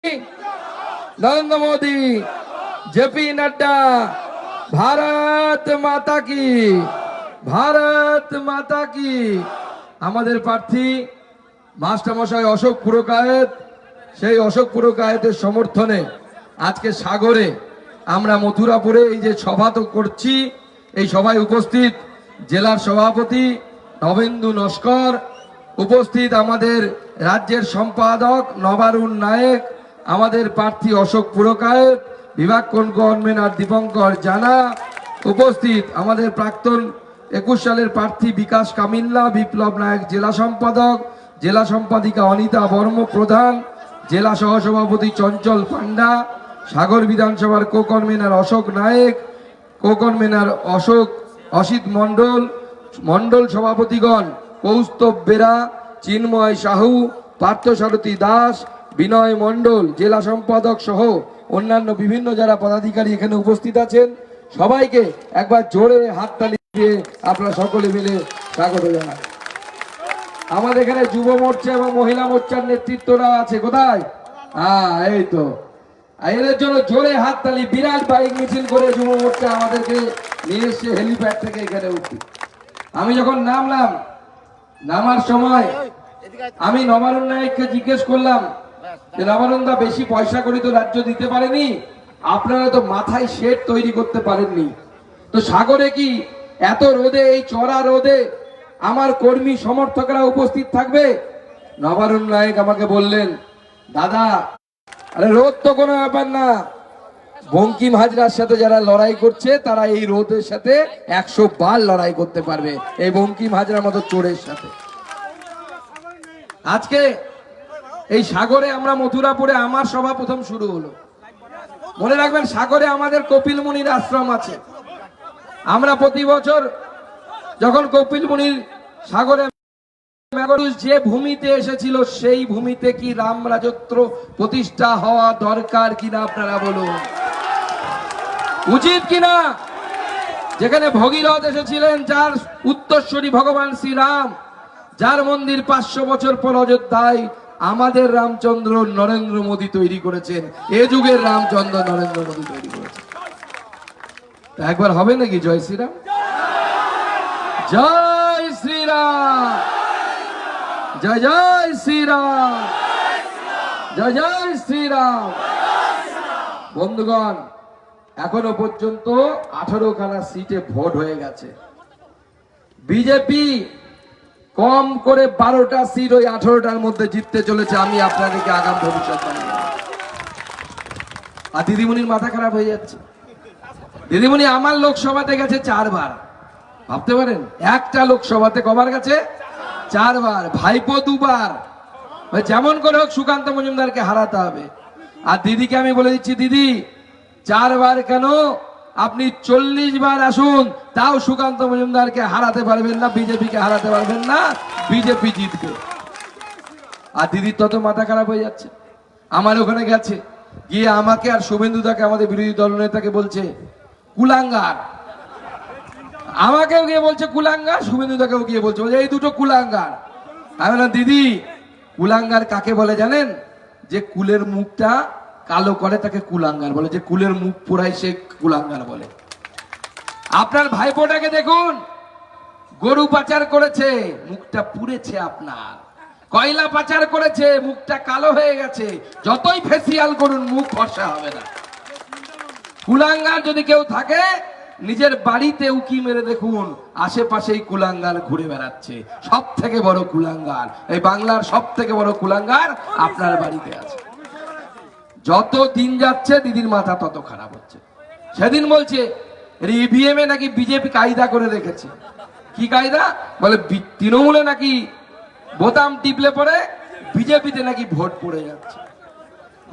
Narendra Modi, JP Nadda, Bharat माता की, भारत माता की। আমাদের প্রার্থী মাস্টারমশাই অশোক পুরকায়েত, সেই অশোক পুরকায়েতের সমর্থনে আজকে সাগরে আমরা মথুরাপুরে এই যে সভা তো করছি, এই সভায় উপস্থিত জেলার সভাপতি নবেন্দু নস্কর, উপস্থিত আমাদের রাজ্যের সম্পাদক নবারুণ নায়েক, আমাদের প্রার্থী অশোক পুরকায়েত, বিভাগ কনভেনর দীপঙ্কর জানা, উপস্থিত আমাদের প্রাক্তন 21 সালের প্রার্থী বিকাশ কামিল্লা, বিপ্লব নায়ক জেলা সম্পাদক, জেলা সম্পাদিকা অনিতা বর্ম প্রধান, জেলা সহসভাপতি চঞ্চল পান্ডা, সাগর বিধানসভার কো কনভেনর অশোক নায়েক, কো কনভেনর অসিত মণ্ডল, মণ্ডল সভাপতিগণ কৌস্তব বেরা, চিন্ময় সাহু, পার্থসারথী দাস, বিনয় মণ্ডল, জেলা সম্পাদক সহ অন্যান্য বিভিন্ন যারা পদাধিকারী এখানে উপস্থিত আছেন, সবাইকে একবার জোরে হাততালি দিয়ে আপনারা সকলে মিলে স্বাগত জানান। আমাদের এখানে যুব মোর্চা এবং মহিলা মোর্চার নেতৃত্বরা আছে কোথায়? এই তো, এদের জন্য জোরে হাততালি। বিরাট বাইক মিছিল করে যুব মোর্চা আমাদেরকে নিয়ে এসে হেলিপ্যাড থেকে এখানে উঠি। আমি যখন নামার সময় আমি নবারুণ নায়েককে জিজ্ঞেস করলাম যে নবারুণ দা, বেশি পয়সা করি তো রাজ্য দিতে পারেনি, আপনারা তো মাথায় শেড তৈরি করতে পারেননি, তো সাগরে কি এত রোদে, এই চড়া রোদে আমার কর্মী সমর্থকরা উপস্থিত থাকবে? নবারুণ নায়েক আমাকে বললেন, দাদা আরে রোদ তো কোনো ব্যাপার না, বঙ্কিম হাজরার সাথে যারা লড়াই করছে তারা এই রোদের সাথে 100 বার লড়াই করতে পারবে এই বঙ্কিম হাজরার মতো চোরের সাথে। আজকে এই সাগরে আমরা মথুরাপুরে আমার সভা প্রথম শুরু হলো। মনে রাখবেন, সাগরে আমাদের কপিল মুনির আশ্রম আছে। আমরা প্রতি বছর যখন কপিল মুনির সাগরে যে ভূমিতে এসেছিল, সেই ভূমিতে কি রাম রাজত্ব প্রতিষ্ঠা হওয়া দরকার কিনা আপনারা বলুন, উচিত কিনা? যেখানে ভগীরথ এসেছিলেন, যার উত্তরসূরি ভগবান শ্রীরাম, যার মন্দির 500 বছর পর অযোধ্যায় আমাদের রামচন্দ্র নরেন্দ্র মোদী তৈরি করেছেন, এ যুগের রামচন্দ্র নরেন্দ্র মোদী তৈরি করেছেন। একবার হবে নাকি জয় শ্রীরাম, জয় শ্রীরাম, জয় জয় শ্রীরাম, জয় জয় শ্রীরাম। বন্ধুগণ, এখনো পর্যন্ত 18খানা সিটে ভোট হয়ে গেছে। বিজেপি কম করে 12টা সিট ওই 18টার মধ্যে জিততে চলেছে। আমি আপনাদেরকে আগাম ভবিষ্যৎ জানাই। আর দিদিমণির মাথা খারাপ হয়ে যাচ্ছে। দিদিমণি আমার লোকসভাতে গেছে 4 বার, ভাবতে পারেন? একটা লোকসভাতে কবার গেছে? 4 বার। ভাইপো 2 বার। যেমন করে হোক সুকান্ত মজুমদারকে হারাতে হবে। আর দিদিকে আমি বলে দিচ্ছি, দিদি 4 বার কেন, আপনি 40 বার আসুন, তাও সুকান্ত মজুমদারকে হারাতে পারবেন না, বিজেপিকে হারাতে পারবেন না, বিজেপি জিতবে। আর দিদির তত মাথা খারাপ হয়ে যাচ্ছে। আমার ওখানে গেছে, গিয়ে আমাকে আর শুভেন্দুদাকে, আমাদের বিরোধী দলনেতাকে বলছে কুলাঙ্গার। আমাকেও গিয়ে বলছে কুলাঙ্গার, শুভেন্দুদাকেও গিয়ে বলছে এই দুটো কুলাঙ্গার। আমি বললাম, দিদি কুলাঙ্গার কাকে বলে জানেন? যে কুলের মুখটা কালো করে তাকে কুলাঙ্গার বলে, যে কুলের মুখ পোড়ায় সে কুলাঙ্গার বলে। আপনার ভাইপোটাকে দেখুন, গরু পাচার করেছে, মুখটা পুড়েছে। আপনার কয়লা পাচার করেছে, মুখটা কালো হয়ে গেছে। যতই ফেসিয়াল করুন, মুখ ফর্সা হবে না। কুলাঙ্গার যদি কেউ থাকে, নিজের বাড়িতে উকি মেরে দেখুন, আশেপাশেই কুলাঙ্গার ঘুরে বেড়াচ্ছে। সব থেকে বড় কুলাঙ্গার, এই বাংলার সব থেকে বড় কুলাঙ্গার আপনার বাড়িতে আছে। যত দিন যাচ্ছে দিদির মাথা তত খারাপ হচ্ছে। সেদিন বলছে ইভিএম এ নাকি বিজেপি কায়দা করে রেখেছে। কি কায়দা? বলে তৃণমূলে নাকি বোতাম টিপলে পরে বিজেপিতে নাকি ভোট পড়ে যাচ্ছে।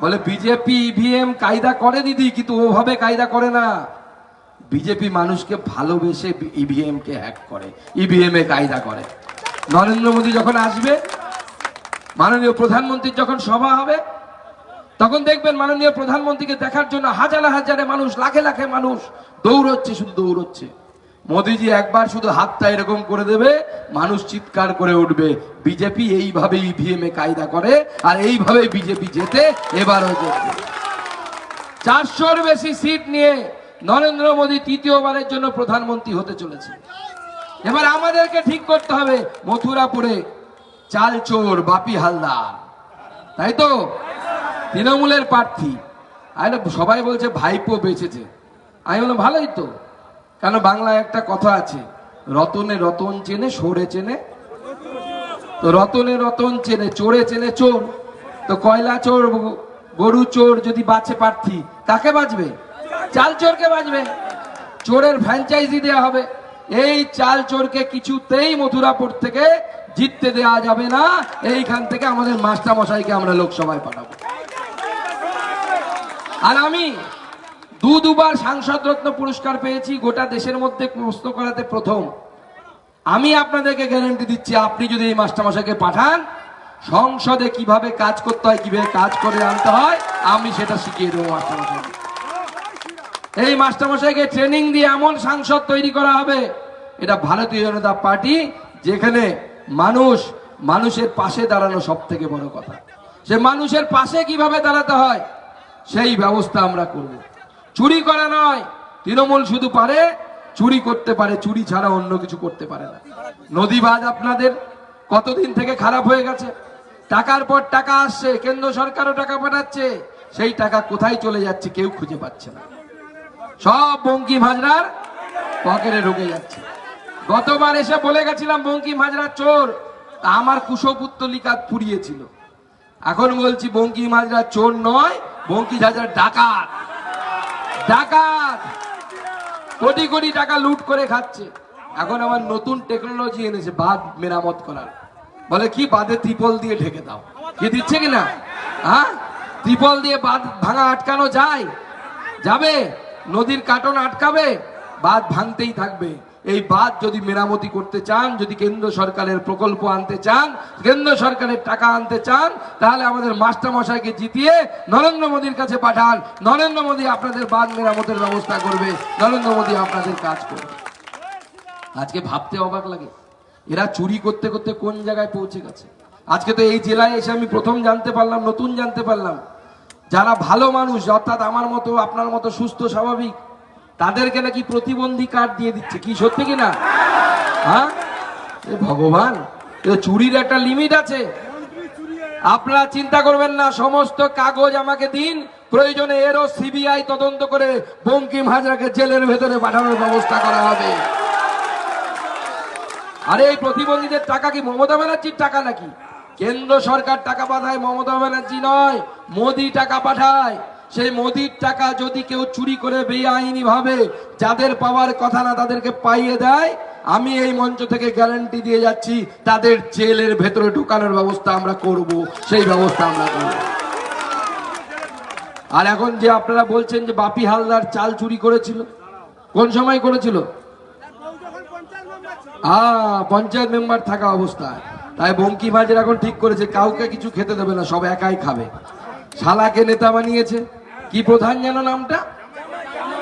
বলে বিজেপি ইভিএম কায়দা করে দিদি, কিন্তু ওভাবে কায়দা করে না। বিজেপি মানুষকে ভালোবেসে ইভিএম কে হ্যাক করে, ইভিএম এ কায়দা করে। নরেন্দ্র মোদী যখন আসবে, মাননীয় প্রধানমন্ত্রীর যখন সভা হবে, তখন দেখবেন মাননীয় প্রধানমন্ত্রীকে দেখার জন্য হাজারে হাজারে মানুষ, লাখে লাখে মানুষ দৌড়চ্ছে, শুধু দৌড়চ্ছে। মোদিজি একবার শুধু হাতটা এরকম করে দেবে, মানুষ চিৎকার করে উঠবে। বিজেপি এইভাবে ইভিএম এ কায়দা করে, আর এইভাবে বিজেপি জেতে, এবারও জেতে। 400-র বেশি সিট নিয়ে নরেন্দ্র মোদী তৃতীয়বারের জন্য প্রধানমন্ত্রী হতে চলেছে। এবার আমাদেরকে ঠিক করতে হবে, মথুরাপুরে চাল চোর বাপি হালদার, তাই তো তৃণমূলের প্রার্থী। আরে সবাই বলছে ভাইপো বেঁচেছে, আমি বললাম ভালোই তো, কেন বাংলায় একটা কথা আছে, রতনে রতন চেনে সরে চেনে, তো রতনে রতন চেনে চোরে চেনে চোর। তো কয়লা চোর গরু চোর যদি বাঁচে প্রার্থী, কাকে বাঁচবে? চাল চোরকে বাঁচবে। চোরের ফ্র্যাঞ্চাইজি দেওয়া হবে। এই চাল চোরকে কিছুতেই মথুরাপুর থেকে জিততে দেওয়া যাবে না। এইখান থেকে আমাদের মাস্টারমশাইকে আমরা লোকসভায় পাঠাবো। আর আমি দুবার সাংসদ রত্ন পুরস্কার পেয়েছি, গোটা দেশের মধ্যে প্রশ্ন করাতে প্রথম। আমি আপনাদেরকে গ্যারান্টি দিচ্ছি, আপনি যদি এই মাস্টারমশাইকে পাঠান, সংসদে কিভাবে কাজ করতে হয়, কিভাবে কাজ করে আনতে হয়, আমি সেটা শিখিয়ে দেবো মাস্টারমশাইকে। এই মাস্টারমশাইকে ট্রেনিং দিয়ে এমন সাংসদ তৈরি করা হবে, এটা ভারতীয় জনতা পার্টি, যেখানে মানুষের পাশে দাঁড়ানো সব থেকে বড় কথা। সে মানুষের পাশে কিভাবে দাঁড়াতে হয় সেই ব্যবস্থা আমরা করব। চুরি করা নয়, তৃণমূল শুধু পারে চুরি করতে পারে, চুরি ছাড়া অন্য কিছু করতে পারে না। নদী বাঁধ আপনাদের কতদিন থেকে খারাপ হয়ে গেছে, টাকার পর টাকা আসছে, কেন্দ্র সরকারও টাকা পাঠাচ্ছে, সেই টাকা কোথায় চলে যাচ্ছে কেউ খুঁজে পাচ্ছে না, সব বঙ্কিম হাজরার পকেটে ঢুকে যাচ্ছে। গতবার এসে বলে গেছিলাম বঙ্কিম হাজরা চোর, আমার কুশপুত্তলিকা পুড়িয়েছিল। এখন বলছি বঙ্কিম হাজরা চোর নয়, বঙ্কিম হাজরা ডাকাত। ডাকাত কোটি কোটি টাকা লুট করে খাচ্ছে। এখন আমার নতুন টেকনোলজি এনেছে বাঁধ মেরামত করার, বলে কি বাঁধে ত্রিপল দিয়ে ঢেকে দাও, কি দিচ্ছে কিনা? হ্যাঁ, ত্রিপল দিয়ে বাঁধ ভাঙা আটকানো যায়? যাবে? নদীর কাটন আটকাবে? বাঁধ ভাঙতেই থাকবে। এই বাঁধ যদি মেরামতি করতে চান, যদি কেন্দ্র সরকারের প্রকল্প আনতে চান, কেন্দ্র সরকারের টাকা আনতে চান, তাহলে আমাদের মাস্টারমশাইকে জিতিয়ে নরেন্দ্র মোদীর কাছে পাঠান। নরেন্দ্র মোদী আপনাদের বাঁধ মেরামতের ব্যবস্থা করবে, নরেন্দ্র মোদী আপনাদের কাজ করবে। আজকে ভাবতে অবাক লাগে, এরা চুরি করতে করতে কোন জায়গায় পৌঁছে গেছে। আজকে তো এই জেলায় এসে আমি প্রথম জানতে পারলাম, নতুন জানতে পারলাম, যারা ভালো মানুষ, অর্থাৎ আমার মতো আপনার মতো সুস্থ স্বাভাবিক, তাদেরকে নাকি প্রতিবন্ধী কার্ড দিয়ে দিচ্ছে। কি সত্যি কিনা? হ্যাঁ, ভগবান, চুরির একটা লিমিট আছে। আপনারা চিন্তা করবেন না, সমস্ত কাগজ আমাকে দিন, প্রয়োজনে এরও সিবিআই তদন্ত করে বঙ্কিম হাজরাকে জেলের ভেতরে পাঠানোর ব্যবস্থা করা হবে। আরে এই প্রতিবন্ধীদের টাকা কি মমতা ব্যানার্জির টাকা নাকি? কেন্দ্র সরকার টাকা পাঠায়, মমতা ব্যানার্জি নয়, মোদি টাকা পাঠায়। সেই মোদির টাকা যদি কেউ চুরি করে বেআইনি ভাবে যাদের পাওয়ার কথা না তাদেরকে পাইয়ে দেয়, আমি এই মঞ্চ থেকে গ্যারান্টি দিয়ে যাচ্ছি, তাদের জেলের ভেতরে ঢুকানোর ব্যবস্থা আমরা করব, সেই ব্যবস্থা আমরা করব। আর এখন যে আপনারা বলছেন যে বাপি হালদার চাল চুরি করেছিল, কোন সময় করেছিল? পঞ্চায়েত মেম্বার থাকা অবস্থায়। তাই বঙ্কিম হাজরা এখন ঠিক করেছে কাউকে কিছু খেতে দেবে না, সব একাই খাবে। শালাকে নেতা বানিয়েছে, কি প্রধান যেন নামটা?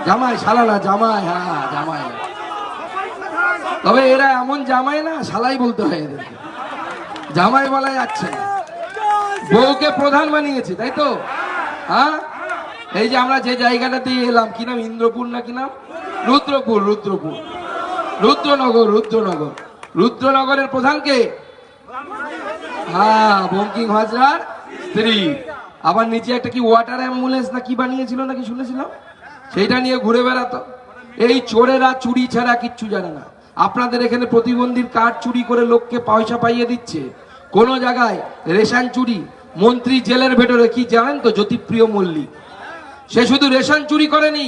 জামাই, শালা না জামাই। হ্যাঁ জামাই। তবে এরা এমন জামাই না, শালাই বলতে হয় এদেরকে, জামাই বলা যাচ্ছে না। বউকে প্রধান বানিয়েছে, তাই তো? হ্যাঁ, এই যে আমরা যে জায়গাটাতে এলাম, কি নাম, ইন্দ্রপুর না কি নাম? রুদ্রপুর। রুদ্রনগরের প্রধান কে? হ্যাঁ, বঙ্কিম হাজরার স্ত্রী। আবার নিচে একটা কি ওয়াটার অ্যাম্বুলেন্স না কি বানিয়েছিল নাকি শুনেছিলাম, সেইটা নিয়ে ঘুরে বেড়াতো। এই চোরেরা চুরি ছাড়া কিচ্ছু জানে না। আপনাদের এখানে প্রতিবন্ধীর কার্ড চুরি করে লোককে পয়সা পাইয়ে দিচ্ছে। কোন জায়গায় রেশন চুরি, মন্ত্রী জেলের ভেতরে, কি জানেন তো? জ্যোতিপ্রিয় মল্লিক, সে শুধু রেশন চুরি করেনি,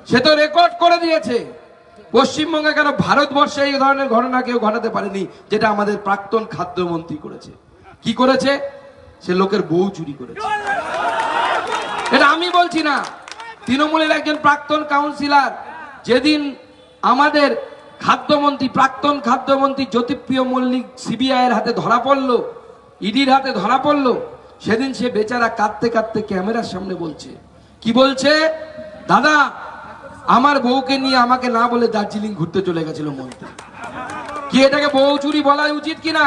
সে তো রেকর্ড করে দিয়েছে। পশ্চিমবঙ্গে কেন, ভারতবর্ষে এই ধরনের ঘটনা কেউ ঘটাতে পারেনি যেটা আমাদের প্রাক্তন খাদ্যমন্ত্রী করেছে। কি করেছে? সে লোকের বউ চুরি করেছে। এটা আমি বলছি না, তৃণমূলের একজন প্রাক্তন কাউন্সিলর যেদিন আমাদের প্রাক্তন খাদ্যমন্ত্রী জ্যোতিপ্রিয় মল্লিক সিবিআই এর হাতে ধরা পড়লো, ইডির হাতে ধরা পড়লো, সেদিন সে বেচারা কাঁদতে কাঁদতে ক্যামেরার সামনে বলছে, কি বলছে? দাদা, আমার বউকে নিয়ে আমাকে না বলে দার্জিলিং ঘুরতে চলে গেছিল মন্ত্রী। কি এটাকে বউ চুরি বলা উচিত কিনা?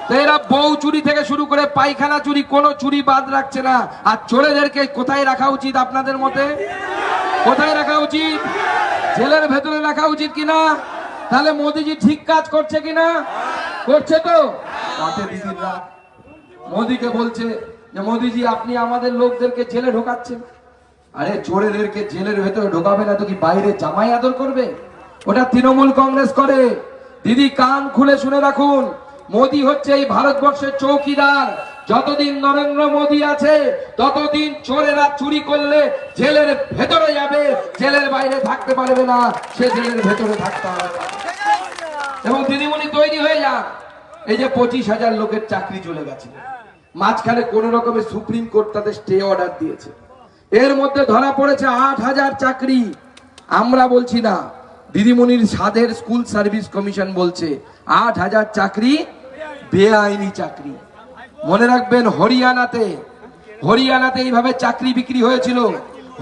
তো এরা বউ চুরি থেকে শুরু করে পায়খানা চুরি, কোনো চুরি বাদ রাখছে না। আর চোরেদেরকে কোথায় রাখা উচিত আপনাদের মতে? কোথায় রাখা উচিত? জেলের ভেতরে রাখা উচিত কিনা? তাহলে মোদিজি ঠিক কাজ করছে কিনা? করছে তো। দিদিরা মোদিকে বলছে যে মোদিজি আপনি আমাদের লোকদেরকে জেলে ঢোকাচ্ছেন। আরে চোরেদেরকে জেলের ভেতরে ঢোকাবে না তো কি বাইরে জামাই আদর করবে? ওটা তৃণমূল কংগ্রেস করে। দিদি কান খুলে শুনে রাখুন, মোদি হচ্ছে এই ভারতবর্ষের চৌকিদার। যতদিন নরেন্দ্র মোদি আছে ততদিন চোরেরা চুরি করলে জেলের ভেতরে যাবে, জেলের বাইরে থাকতে পারবে না, সে জেলের ভেতরে থাকতে হবে। এবং দিদিমণি তৈরি হয়ে যান। এই যে 25,000 লোকের চাকরি চলে গেছে, মাঝখানে কোন রকমের সুপ্রিম কোর্ট তাদের স্টে অর্ডার দিয়েছে, এর মধ্যে ধরা পড়েছে 8,000 চাকরি। আমরা বলছি না, দিদিমণির সাধের স্কুল সার্ভিস কমিশন বলছে 8,000 চাকরি বেআইনি চাকরি। মনে রাখবেন হরিয়ানাতে এইভাবে চাকরি বিক্রি হয়েছিল।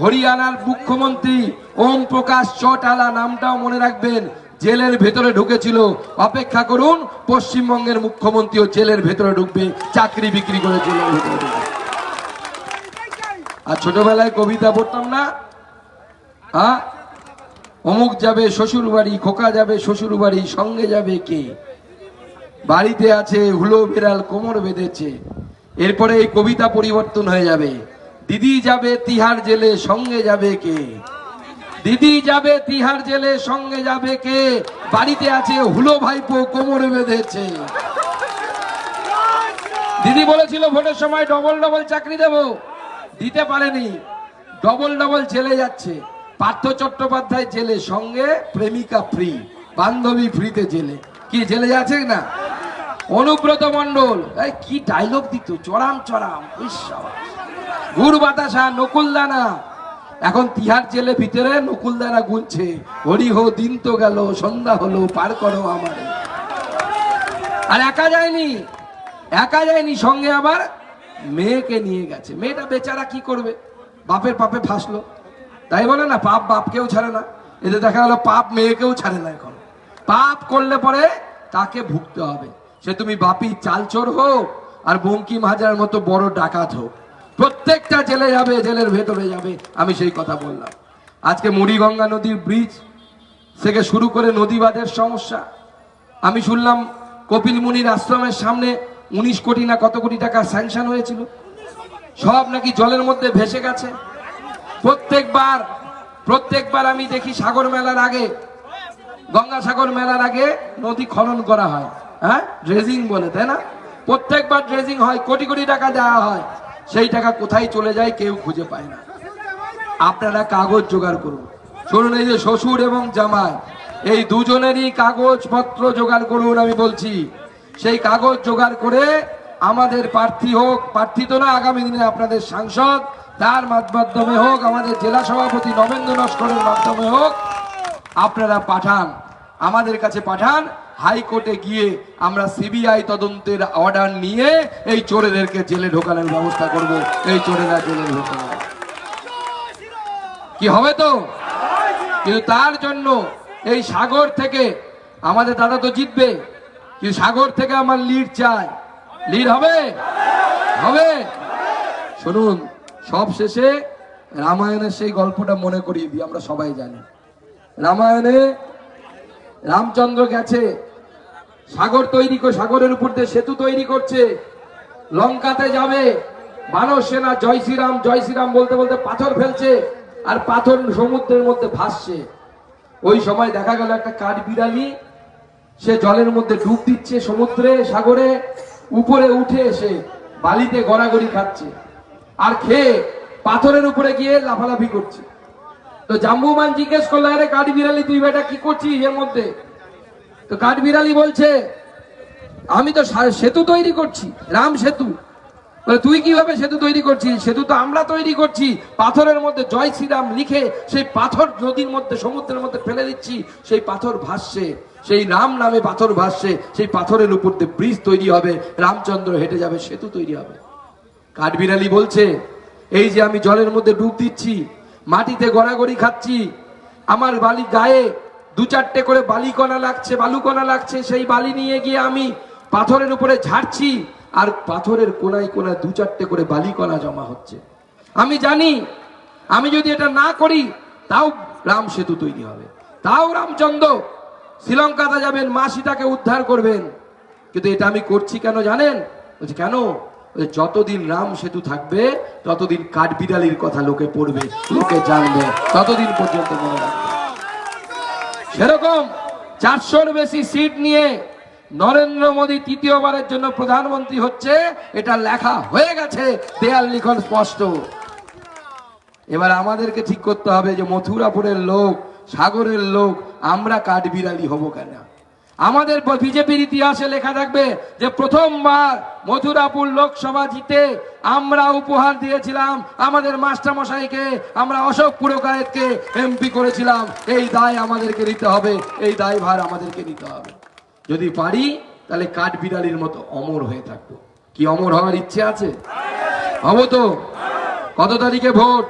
হরিয়ানার মুখ্যমন্ত্রী ওম প্রকাশ চৌটালা, নামটাও মনে রাখবেন, জেলের ভেতরে ঢুকেছিল। অপেক্ষা করুন, পশ্চিমবঙ্গের মুখ্যমন্ত্রীও জেলের ভেতরে ঢুকবে, চাকরি বিক্রি করে জেলের ভেতরে ঢুকবে। আর ছোটবেলায় কবিতা পড়তাম না, অমুক যাবে শ্বশুর বাড়ি, খোকা যাবে শ্বশুর বাড়ি, সঙ্গে যাবে কে? বাড়িতে আছে হুলো বিড়াল কোমর বেঁধেছে। এরপরে এই কবিতা পরিবর্তন হয়ে যাবে, দিদি যাবে তিহার জেলে, সঙ্গে যাবে কে? দিদি যাবে তিহার জেলে, সঙ্গে যাবে কে? বাড়িতে আছে হুলো ভাইপো কোমর বেঁধেছে। দিদি বলেছিল ভোটের সময় ডবল ডবল চাকরি দেব, দিতে পারেনি। ডবল ডবল জেলে যাচ্ছে। পার্থ চট্টোপাধ্যায় জেলে, সঙ্গে প্রেমিকা ফ্রি, বান্ধবী ফ্রিতে জেলে। কি জেলে যাচ্ছে না? অনুব্রত মন্ডল কি ডায়লগ দিত, চড়াম চড়াম, গুড় বাতাসা, নকুলদানা। এখন তিহার জেলে ভিতরে নকুলদানা গুনছে, হরি হো দিন তো গেল, সন্ধ্যা হলো, পার করো আমার। আর একা যায়নি, সঙ্গে আবার মেয়েকে নিয়ে গেছে। মেয়েটা বেচারা কি করবে, বাপের পাপে ফাঁসলো। তাই বলে না, পাপ বাপকেও ছাড়ে না। এতে দেখা গেল পাপ মেয়েকেও ছাড়ে না। এখন পাপ করলে পরে তাকে ভুগতে হবে। সে তুমি বাপি চালচোর হোক আর বঙ্কিম হাজার মতো বড় ডাকাত হোক, প্রত্যেকটা জেলে যাবে, জেলের ভেতরে যাবে। আমি সেই কথা বললাম। আজকে মুড়িগঙ্গা নদীর ব্রিজ থেকে শুরু করে নদীবাদের সমস্যা। আমি শুনলাম কপিল মুনির আশ্রমের সামনে 19 কোটি না কত কোটি টাকা স্যাংশন হয়েছিল, সব নাকি জলের মধ্যে ভেসে গেছে। প্রত্যেকবার আমি দেখি সাগর মেলার আগে, গঙ্গাসাগর মেলার আগে নদী খনন করা হয়, ড্রেজিং বলে, তাই না? প্রত্যেকবার ড্রেজিং হয়, কোটি কোটি টাকা দেওয়া হয়, সেই টাকা কোথায় চলে যায় কেউ খুঁজে পায় না। আপনারা কাগজ জোগাড় করুন। শুনুন, এই যে শ্বশুর এবং জামাই, এই দুজনেরই কাগজপত্র জোগাড় করুন। আমি বলছি, সেই কাগজ জোগাড় করে আমাদের প্রার্থী হোক, প্রার্থী তো না, আগামী দিনে আপনাদের সাংসদ, তার মাধ্যমে হোক, আমাদের জেলা সভাপতি নবেন্দ্র নস্করের মাধ্যমে হোক, আপনারা পাঠান, আমাদের কাছে পাঠান। হাইকোর্টে গিয়ে আমরা সিবিআই তদন্তের অর্ডার নিয়ে এই চোরেদেরকে জেলে ঢোকানোর ব্যবস্থা করব। এই চোরেরা জেলে ঢোকানো কি হবে তো? কিন্তু তার জন্য এই সাগর থেকে আমাদের দাদা তো জিতবে, কিন্তু সাগর থেকে আমার লিড চাই। লিড হবে? শুনুন, সব শেষে রামায়ণের সেই গল্পটা মনে করিয়ে দিই। আমরা সবাই জানি, রামায়ণে রামচন্দ্র গেছে সাগরের উপর দিয়ে সেতু তৈরি করছে, লঙ্কাতে যাবে। মানব সেনা জয় শ্রীরাম বলতে বলতে পাথর ফেলছে, আর পাথর সমুদ্রের মধ্যে ভাসছে। ওই সময় দেখা গেল একটা কাঠবিড়ালি, সে জলের মধ্যে ডুব দিচ্ছে, সমুদ্রে সাগরে উপরে উঠে এসে বালিতে গড়াগড়ি খাচ্ছে, আর খেয়ে পাথরের উপরে গিয়ে লাফালাফি করছে। তো জাম্বুমান জিজ্ঞেস করলো, আরে কাঠবিড়ালি তুই বেটা কি করছিস এর মধ্যে? তো কাঠবিড়ালি বলছে, আমি তো সেতু তৈরি করছি, রাম সেতু। তুই কিভাবে সেতু তৈরি করছিস? সেতু তো আমরা তৈরি করছি, পাথরের মধ্যে জয় শ্রীরাম লিখে সেই পাথর নদীর মধ্যে সমুদ্রের মধ্যে ফেলে দিচ্ছি, সেই পাথর ভাসছে, সেই রাম নামে পাথর ভাসছে, সেই পাথরের উপর দিয়ে ব্রিজ তৈরি হবে, রামচন্দ্র হেঁটে যাবে, সেতু তৈরি হবে। কাঠবিড়ালি বলছে, এই যে আমি জলের মধ্যে ডুব দিচ্ছি, মাটিতে গড়াগড়ি খাচ্ছি, আমার বালি গায়ে দু চারটে করে বালিকণা লাগছে, বালুকণা লাগছে, সেই বালি নিয়ে গিয়ে আমি পাথরের উপরে ঝাড়ছি, আর পাথরের কোনায় কোনায় দু চারটে করে বালিকণা জমা হচ্ছে। আমি জানি আমি যদি এটা না করি তাও রাম সেতু তৈরি হবে, তাও রামচন্দ্র শ্রীলঙ্কাতে যাবেন, মা সীতাকে উদ্ধার করবেন, কিন্তু এটা আমি করছি কেন জানেন? বলছি কেন? যতদিন রাম সেতু থাকবে ততদিন কাঠবিড়ালির কথা লোকে পড়বে, লোকে জানবে, ততদিন পর্যন্ত মনে রাখবে। সেরকম 400-র বেশি সিট নিয়ে নরেন্দ্র মোদী তৃতীয়বারের জন্য প্রধানমন্ত্রী হচ্ছে, এটা লেখা হয়ে গেছে, দেয়াল লিখন স্পষ্ট। এবার আমাদেরকে ঠিক করতে হবে যে মথুরাপুরের লোক, সাগরের লোক, আমরা কাঠবিড়ালি হব কেন? আমাদের বিজেপির ইতিহাসে লেখা থাকবে যে প্রথমবার মথুরাপুর লোকসভা জিতে আমরা উপহার দিয়েছিলাম আমাদের মাস্টারমশাইকে, আমরা অশোক পুরকায়েতকে এমপি করেছিলাম। এই দায় আমাদেরকে নিতে হবে, এই দায়ভার আমাদেরকে নিতে হবে। যদি পারি তাহলে কাঠবিড়ালির মতো অমর হয়ে থাকবো। কি অমর হওয়ার ইচ্ছে আছে? হব তো? কত তারিখে ভোট?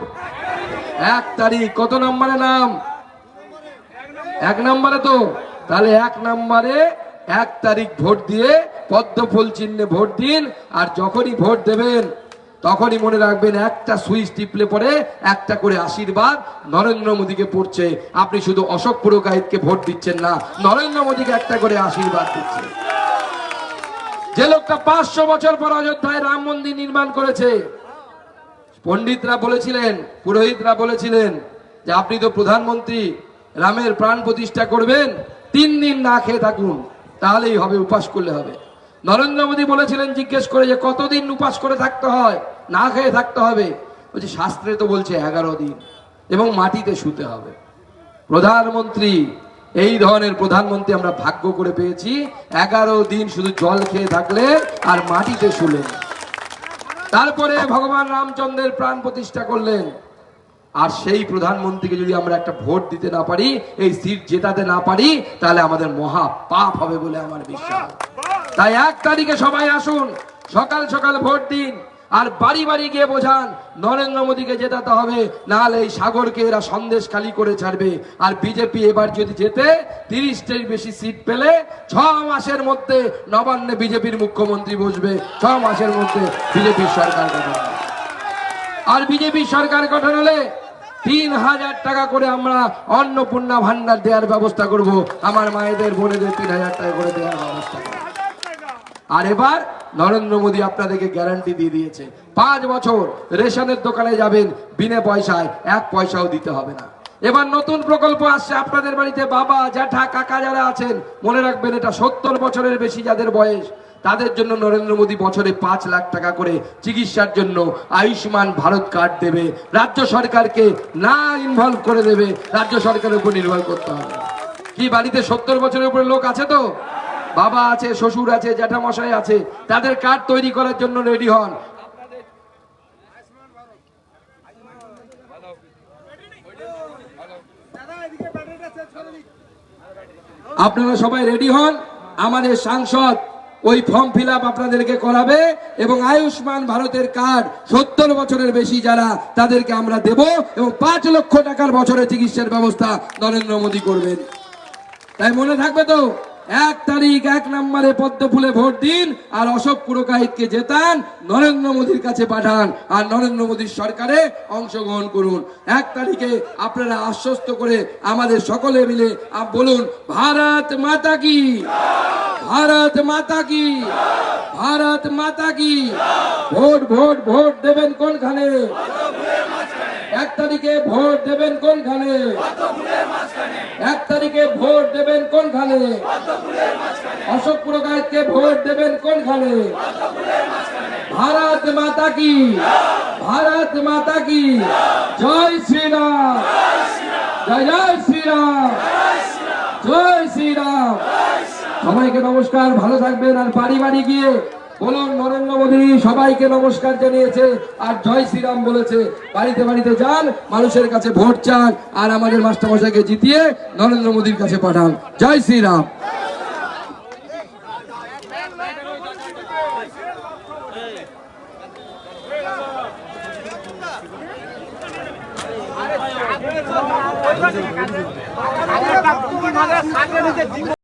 1 তারিখ। কত নম্বরে নাম? 1 নম্বরে তো। তাহলে 1 নম্বরে 1 তারিখ ভোট দিয়ে পদ্মফুল চিহ্নে ভোট দিন। আর যখনই ভোট দেবেন তখনই মনে রাখবেন, একটা সুইচ টিপলে পরে একটা করে আশীর্বাদ নরেন্দ্র মোদীকে পড়ছে। আপনি শুধু অশোক পুরকায়েতকে ভোট দিচ্ছেন না, নরেন্দ্র মোদীকে একটা করে আশীর্বাদ দিচ্ছেন। যে লোকটা 500 বছর পর অযোধ্যায় রাম মন্দির নির্মাণ করেছে, পণ্ডিতরা বলেছিলেন, পুরোহিতরা বলেছিলেন যে আপনি তো প্রধানমন্ত্রী, রামের প্রাণ প্রতিষ্ঠা করবেন, 3 দিন না খেয়ে থাকুন, তাহলেই হবে, উপাস করলে হবে। নরেন্দ্র মোদী বলেছিলেন, জিজ্ঞেস করে যে কতদিন উপাস করে থাকতে হয়, না খেয়ে থাকতে হবে? বলছে শাস্ত্রে তো বলছে 11 দিন, এবং মাটিতে শুতে হবে। প্রধানমন্ত্রী, এই ধরনের প্রধানমন্ত্রী আমরা ভাগ্য করে পেয়েছি। 11 দিন শুধু জল খেয়ে থাকলে আর মাটিতে শুলেন, তারপরে ভগবান রামচন্দ্রের প্রাণ প্রতিষ্ঠা করলেন। আর সেই প্রধানমন্ত্রীকে যদি আমরা একটা ভোট দিতে না পারি, এই সিট জেতাতে না পারি, তাহলে আমাদের মহা পাপ হবে বলে আমার বিশ্বাস। তাই 1 তারিখে সবাই আসুন, সকাল সকাল ভোট দিন, আর বাড়ি বাড়ি গিয়ে বোঝান নরেন্দ্র মোদীকে জেতাতে হবে, নাহলে এই সাগরকে এরা সন্দেশ খালি করে ছাড়বে। আর বিজেপি এবার যদি জেতে 30টির বেশি সিট পেলে 6 মাসের মধ্যে নবান্নে বিজেপির মুখ্যমন্ত্রী বসবে, 6 মাসের মধ্যে বিজেপির সরকার গঠন। আর বিজেপি সরকার গঠন হলে 3000 টাকা করে আমরা অন্নপূর্ণা ভান্ডার দেওয়ার ব্যবস্থা করব, আমার মায়েদের বোনেদের 3000 টাকা করে দেওয়ার ব্যবস্থা করব। আর এবার নরেন্দ্র মোদী আপনাদেরকে গ্যারান্টি দিয়ে দিয়েছে, 5 বছর রেশনের দোকানে যাবেন, বিনা পয়সায় 1 পয়সাও দিতে হবে না। এবার নতুন প্রকল্প আসছে আপনাদের বাড়িতে, বাবা, জ্যাঠা, কাকা যারা আছেন, মনে রাখবেন এটা 70 বছরের বেশি যাদের বয়স, তাদের জন্য নরেন্দ্র মোদী বছরে 5 লাখ টাকা করে চিকিৎসার জন্য আয়ুষ্মান ভারত কার্ড দেবে। রাজ্য সরকারকে না ইনভলভ করে দেবে, রাজ্য সরকারের উপর নির্ভর করতে হবে। কি বাড়িতে 70 বছরের উপরে লোক আছে তো? বাবা আছে, শ্বশুর আছে, জ্যাঠামশাই আছে, তাদের কার্ড তৈরি করার জন্য রেডি হন। আপনারা সবাই রেডি হন, আমাদের সাংসদ ওই ফর্ম ফিল আপ আপনাদেরকে করাবে, এবং আয়ুষ্মান ভারতের কার্ড 70 বছরের বেশি যারা, তাদেরকে আমরা দেব, এবং 5 লক্ষ টাকার বছরে চিকিৎসার ব্যবস্থা নরেন্দ্র মোদী করবেন। তাই মনে থাকবে তো, 1 তারিখ 1 নম্বরে পদ্মফুলে ভোট দিন, আর অশোক পুরকায়েতকে জেতান, নরেন্দ্র মোদীর কাছে পাঠান, আর নরেন্দ্র মোদীর সরকারে অংশগ্রহণ করুন। 1 তারিখে আপনারা আশ্বস্ত করে আমাদের সকলে মিলে বলুন, ভারত মাতা কি, ভারত মাতা কি, ভারত মাতা কি। ভোট ভোট ভোট দেবেন কোনখানে? 1 তারিখে ভোট দেবেন কোনখানে? 1 তারিখে ভোট দেবেন কোনখানে? অশোক পুরকায়েতকে ভোট দেবেন কোনখানে? ভারত মাতা কি, ভারত মাতা কি। জয় শ্রীরাম, জয় জয় শ্রীরাম, জয় শ্রীরাম। সবাইকে নমস্কার, ভালো থাকবেন। আর বাড়ি বাড়ি গিয়ে বলুন, নরেন্দ্র মোদী সবাইকে নমস্কার জানিয়েছে আর জয় শ্রীরাম বলেছে। বাড়িতে বাড়িতে যান, মানুষের কাছে ভোট চান, আর আমাদের মাস্টারমশাইকে জিতিয়ে নরেন্দ্র মোদীর কাছে পাঠান। জয় শ্রীরাম।